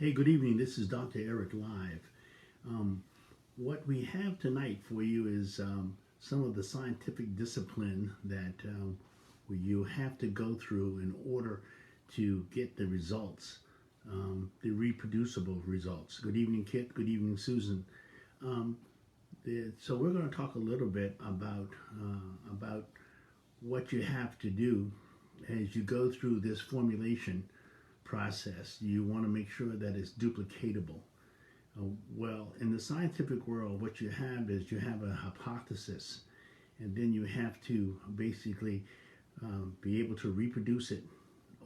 Hey, good evening. This is Dr. Eric Live. Um, what we have tonight for you is some of the scientific discipline that you have to go through in order to get the results, the reproducible results. Good evening, Kit. Good evening, Susan. Um, so we're going to talk a little bit about what you have to do as you go through this formulation process. You want to make sure that it's duplicatable. Well, in the scientific world, what you have is you have a hypothesis, and then you have to basically be able to reproduce it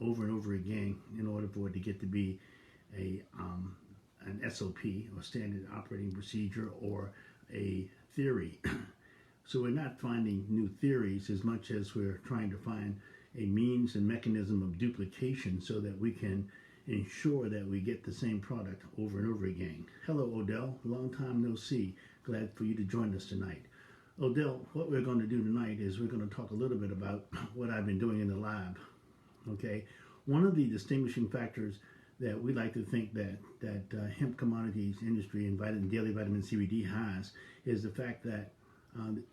over and over again in order for it to get to be a an SOP, or standard operating procedure, or a theory. So we're not finding new theories as much as we're trying to find a means and mechanism of duplication so that we can ensure that we get the same product over and over again. Hello, Odell. Long time no see. Glad for you to join us tonight. Odell, what we're going to do tonight is we're going to talk a little bit about what I've been doing in the lab. Okay, one of the distinguishing factors that we like to think that hemp commodities industry and daily vitamin CBD has is the fact that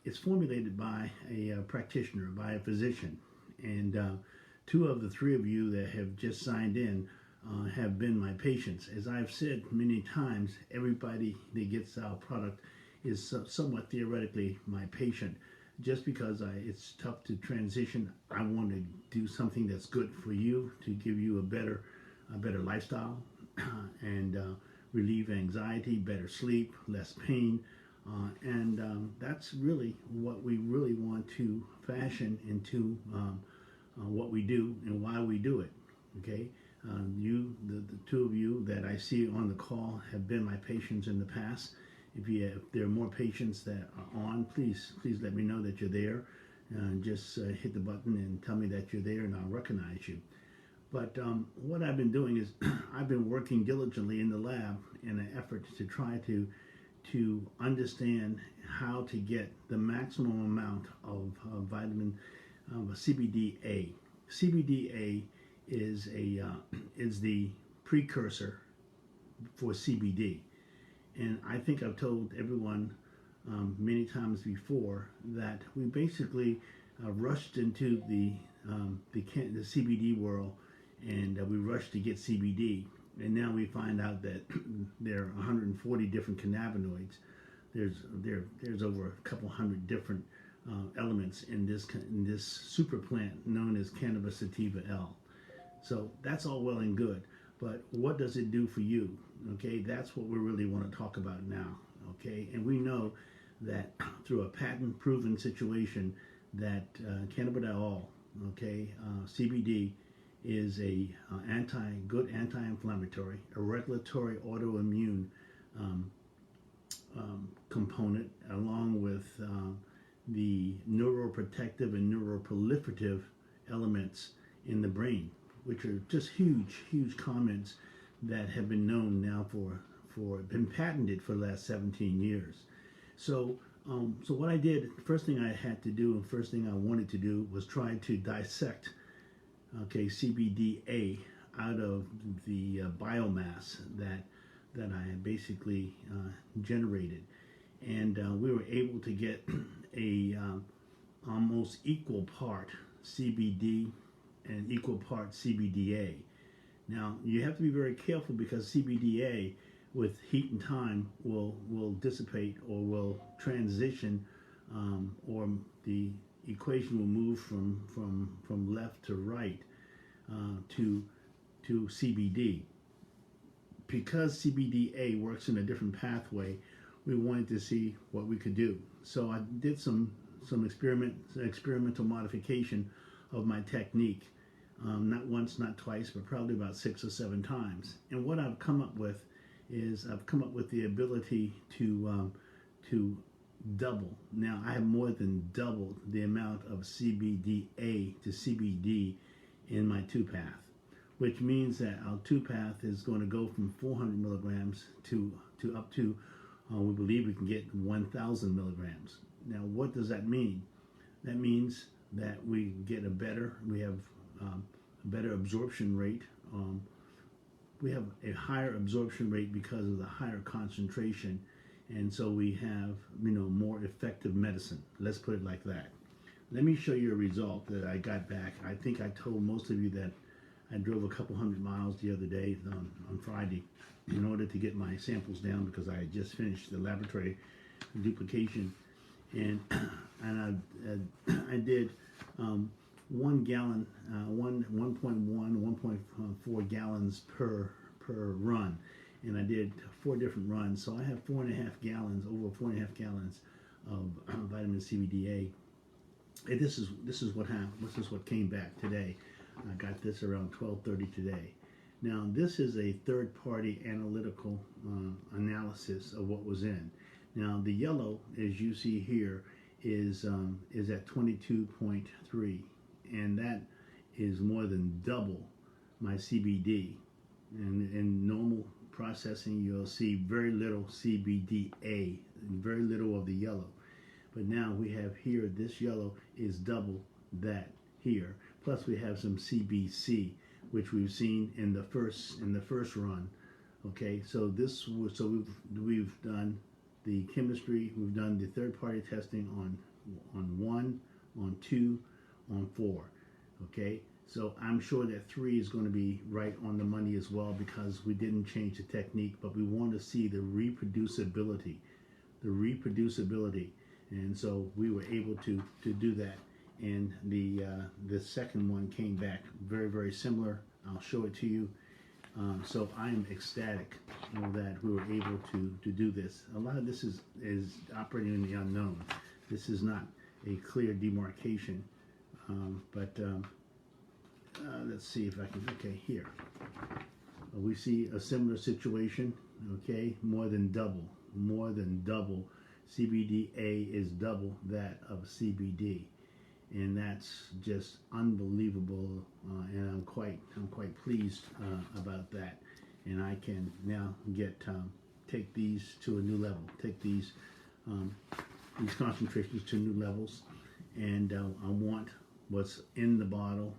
it's formulated by a practitioner, by a physician. And two of the three of you that have just signed in have been my patients. As I've said many times, everybody that gets our product is somewhat theoretically my patient. Just because it's tough to transition, I want to do something that's good for you, to give you a better lifestyle and relieve anxiety, better sleep, less pain. And that's really what we really want to fashion into what we do and why we do it. Okay, the two of you that I see on the call have been my patients in the past. If there are more patients that are on, please let me know that you're there. Just hit the button and tell me that you're there, and I'll recognize you. But what I've been doing is I've been working diligently in the lab in an effort to try to understand how to get the maximum amount of vitamin CBDA. CBDA is the precursor for CBD, and I think I've told everyone many times before that we basically rushed into the CBD world, and we rushed to get CBD. And now we find out that there are 140 different cannabinoids. There's over a couple hundred different elements in this super plant known as cannabis sativa L. So that's all well and good, but what does it do for you? Okay, that's what we really want to talk about now. Okay, and we know that through a patent-proven situation that cannabidiol, CBD, is a good anti-inflammatory, a regulatory autoimmune component, along with the neuroprotective and neuroproliferative elements in the brain, which are just huge comments that have been known now been patented for the last 17 years. So what I did, first thing I had to do, and first thing I wanted to do, was try to dissect CBDA out of the biomass that I had basically generated, and we were able to get a almost equal part CBD and equal part CBDA. Now you have to be very careful because CBDA, with heat and time, will dissipate or will transition, or the equation will move from left to right to CBD. Because CBDA works in a different pathway, we wanted to see what we could do. So I did some experimental modification of my technique, not once, not twice, but probably about 6 or 7 times. And what I've come up with is the ability to double. Now I have more than doubled the amount of CBDA to CBD in my 2-path, which means that our 2-path is going to go from 400 milligrams to up to, we believe we can get 1,000 milligrams. Now what does that mean? That means that we have a better absorption rate we have a higher absorption rate because of the higher concentration, and so we have, more effective medicine. Let's put it like that. Let me show you a result that I got back. I think I told most of you that I drove a couple hundred miles the other day on Friday in order to get my samples down because I had just finished the laboratory duplication, and I did 1 gallon, 1.4 gallons per run, and I did 4 different runs. So I have 4.5 gallons, over 4.5 gallons of vitamin CBDA. And this is what happened. This is what came back today. I got this around 12:30 today. Now this is a third-party analytical analysis of what was in. Now the yellow, as you see here, is at 22.3, and that is more than double my CBD. And in normal processing, you'll see very little CBDA, very little of the yellow. But now we have here, this yellow is double that here. Plus we have some CBC, which we've seen in the first run. Okay, so we've done the chemistry, we've done the third-party testing on 1, on 2, on 4. Okay, so I'm sure that 3 is going to be right on the money as well, because we didn't change the technique, but we want to see the reproducibility, and so we were able to do that. And the second one came back very, very similar. I'll show it to you. So I'm ecstatic that we were able to do this. A lot of this is operating in the unknown. This is not a clear demarcation, but let's see if I can, okay, here. We see a similar situation, okay, more than double. CBDA is double that of CBD. And that's just unbelievable, and I'm quite pleased about that. And I can now take these to a new level, take these concentrations to new levels, and I want what's in the bottle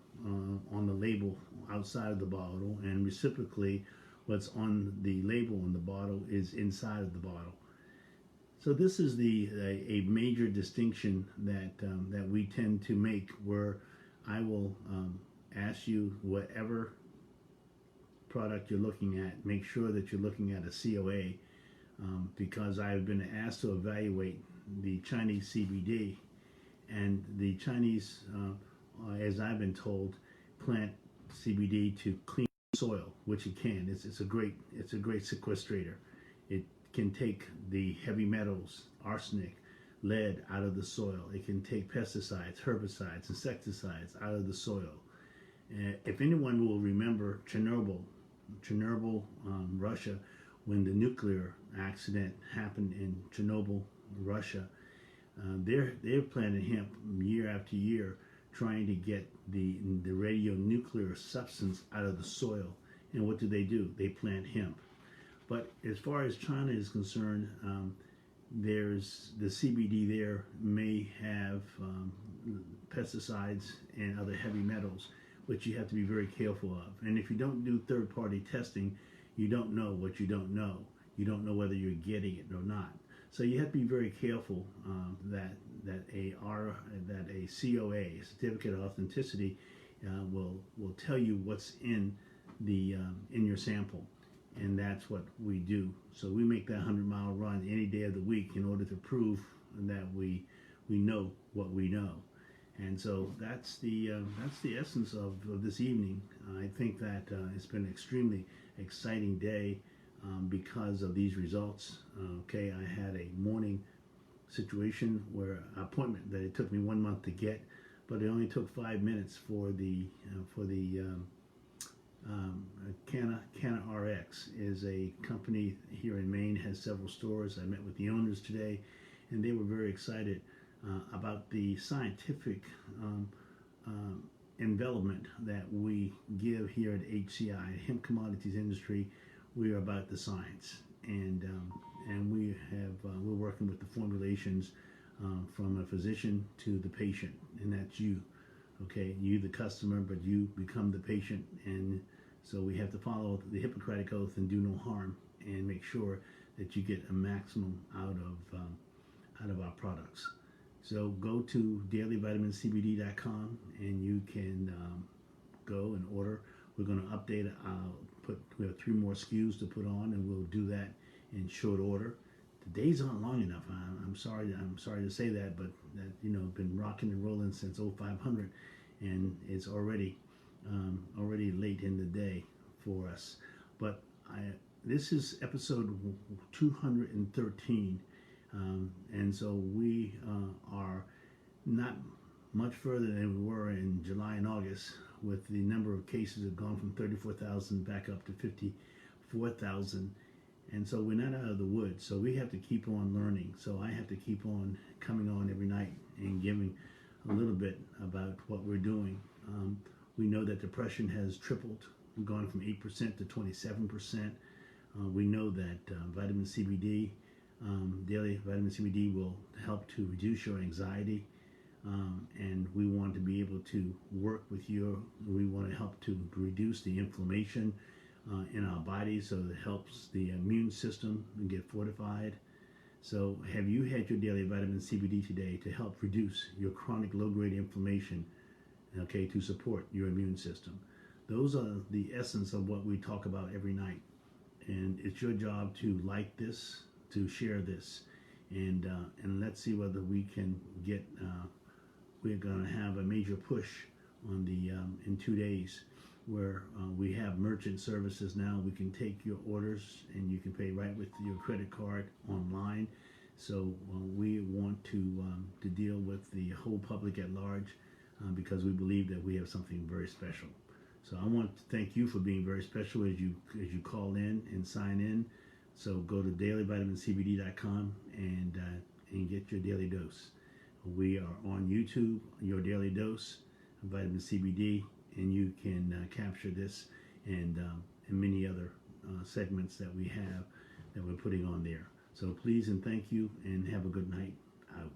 on the label outside of the bottle, and reciprocally, what's on the label on the bottle is inside of the bottle. So this is a major distinction that we tend to make, where I will ask you, whatever product you're looking at, make sure that you're looking at a COA, because I've been asked to evaluate the Chinese CBD, and the Chinese, as I've been told, plant CBD to clean soil, which it can. It's a great sequestrator. It can take the heavy metals, arsenic, lead out of the soil. It can take pesticides, herbicides, insecticides out of the soil. If anyone will remember Chernobyl, Russia, when the nuclear accident happened in Chernobyl, Russia, they're planting hemp year after year, trying to get the radionuclear substance out of the soil. And what do? They plant hemp. But as far as China is concerned, there's the CBD there may have pesticides and other heavy metals, which you have to be very careful of. And if you don't do third-party testing, you don't know what you don't know. You don't know whether you're getting it or not. So you have to be very careful that a COA, a certificate of authenticity, will tell you what's in your sample. And that's what we do. So we make that 100-mile run any day of the week in order to prove that we know what we know. And so that's the essence of this evening. I think that it's been an extremely exciting day because of these results. Okay, I had a morning situation where appointment that it took me 1 month to get, but it only took 5 minutes for the Canna RX is a company here in Maine, has several stores. I met with the owners today, and they were very excited about the scientific envelopment that we give here at HCI, Hemp Commodities Industry. We are about the science, and we're working with the formulations from a physician to the patient, and that's you. Okay, you the customer, but you become the patient, and So we have to follow the Hippocratic Oath and do no harm, and make sure that you get a maximum out of our products. So go to dailyvitamincbd.com and you can go and order. We're going to update it. We have 3 more SKUs to put on, and we'll do that in short order. The days aren't long enough. I'm sorry to say that, but that, been rocking and rolling since 0500, and it's already late in the day for us. But this is episode 213, and so we are not much further than we were in July and August, with the number of cases have gone from 34,000 back up to 54,000. And so we're not out of the woods. So we have to keep on learning. So I have to keep on coming on every night and giving a little bit about what we're doing. We know that depression has tripled. We've gone from 8% to 27%. We know that vitamin CBD, daily vitamin CBD, will help to reduce your anxiety. And we want to be able to work with we want to help to reduce the inflammation in our bodies, so it helps the immune system get fortified. So have you had your daily vitamin CBD today to help reduce your chronic low-grade inflammation, okay, to support your immune system? Those are the essence of what we talk about every night. And it's your job to like this, to share this, and let's see whether we can get, we're going to have a major push on in 2 days, where we have merchant services now. We can take your orders and you can pay right with your credit card online. So we want to deal with the whole public at large, because we believe that we have something very special. So I want to thank you for being very special as you call in and sign in. So go to dailyvitamincbd.com and get your daily dose. We are on YouTube, Your Daily Dose, Vitamin CBD, and you can capture this and many other segments that we have that we're putting on there. So please and thank you, and have a good night. Out.